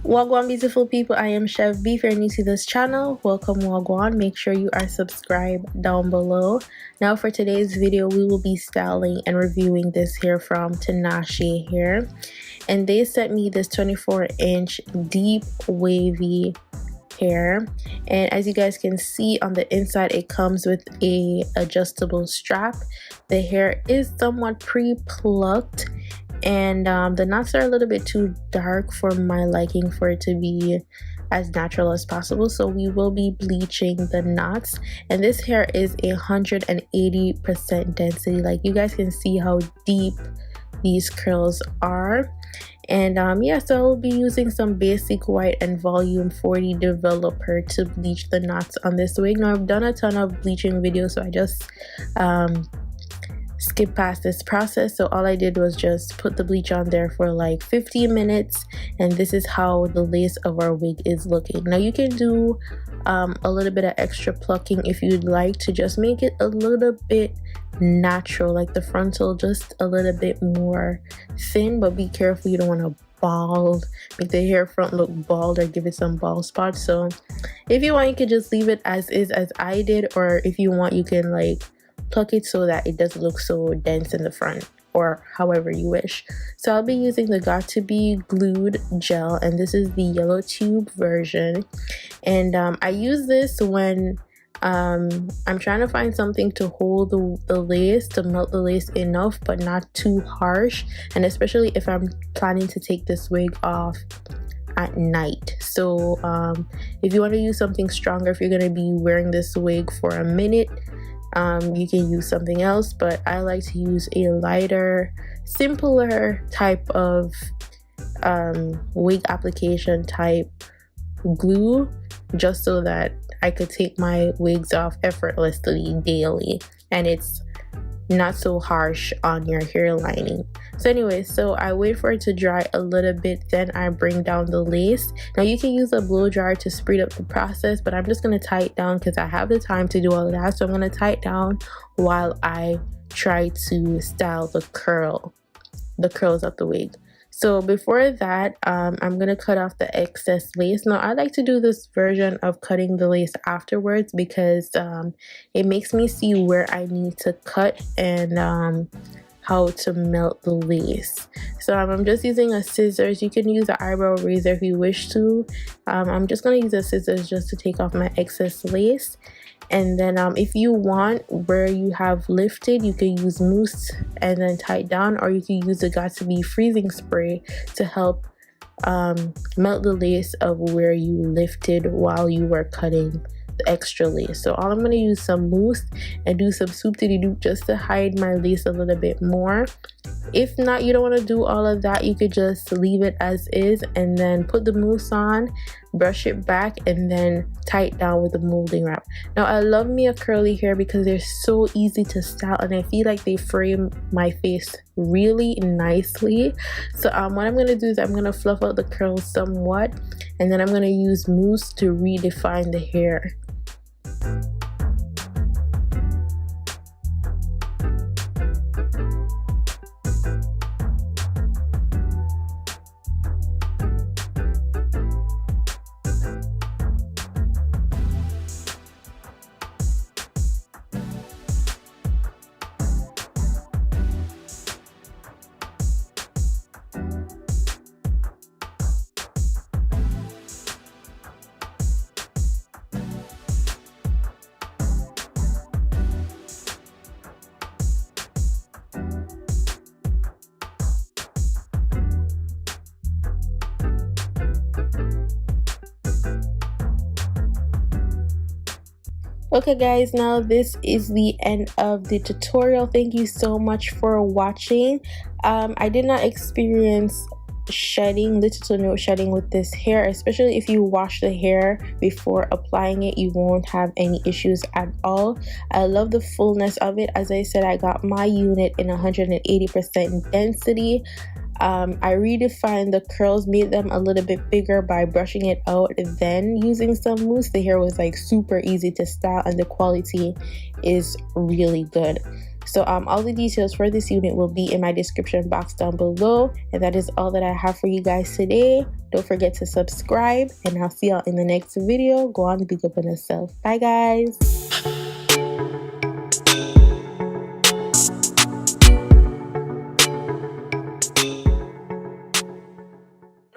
Wagwan beautiful people, I am Chef B. If you're new to this channel, welcome Wagwan. Make sure you are subscribed down below. Now for today's video, we will be styling and reviewing this hair from Tinashe Hair. And they sent me this 24-inch deep wavy hair, and as you guys can see on the inside, it comes with a adjustable strap. The hair is somewhat pre-plucked, and the knots are a little bit too dark for my liking for it to be as natural as possible, so we will be bleaching the knots. And this hair is 180% density. Like, you guys can see how deep these curls are. And yeah, so I'll be using some basic white and volume 40 developer to bleach the knots on this wig. Now I've done a ton of bleaching videos, so I just skip past this process. So all I did was just put the bleach on there for like 15 minutes, and this is how the lace of our wig is looking. Now you can do a little bit of extra plucking if you'd like to just make it a little bit natural, like the frontal just a little bit more thin, but be careful, you don't want to make the hair front look bald or give it some bald spots. So if you want, you can just leave it as is, as I did, or if you want, you can like pluck it so that it doesn't look so dense in the front, or however you wish. So I'll be using the Got To Be Glued gel, and this is the yellow tube version. And I use this when I'm trying to find something to hold the lace, to melt the lace enough but not too harsh, and especially if I'm planning to take this wig off at night. So if you want to use something stronger, if you're going to be wearing this wig for a minute, you can use something else, but I like to use a lighter, simpler type of wig application type glue, just so that I could take my wigs off effortlessly daily and it's not so harsh on your hair lining. So anyway, so I wait for it to dry a little bit, then I bring down the lace. Now you can use a blow dryer to speed up the process, but I'm just going to tie it down because I have the time to do all of that. So I'm going to tie it down while I try to style the curls of the wig. So before that, I'm going to cut off the excess lace. Now I like to do this version of cutting the lace afterwards because it makes me see where I need to cut and how to melt the lace. So I'm just using a scissors. You can use an eyebrow razor if you wish to. I'm just going to use a scissors just to take off my excess lace. And then if you want, where you have lifted, you can use mousse and then tie it down, or you can use the Got To Be freezing spray to help melt the lace of where you lifted while you were cutting the extra lace. So all I'm going to use some mousse and do some swoop-diddy-doop just to hide my lace a little bit more. If not, you don't want to do all of that, you could just leave it as is and then put the mousse on, brush it back, and then tie it down with the molding wrap. Now I love me a curly hair because they're so easy to style, and I feel like they frame my face really nicely. So what I'm going to do is I'm going to fluff out the curls somewhat, and then I'm going to use mousse to redefine the hair. Okay guys, now this is the end of the tutorial. Thank you so much for watching. I did not experience shedding, little to no shedding with this hair, especially if you wash the hair before applying it. You won't have any issues at all. I love the fullness of it. As I said, I got my unit in 180% density. I redefined the curls, made them a little bit bigger by brushing it out, then using some mousse. The hair was like super easy to style and the quality is really good. So all the details for this unit will be in my description box down below, and that is all that I have for you guys today. Don't forget to subscribe, and I'll see y'all in the next video. Go on, big up on yourself. Bye guys.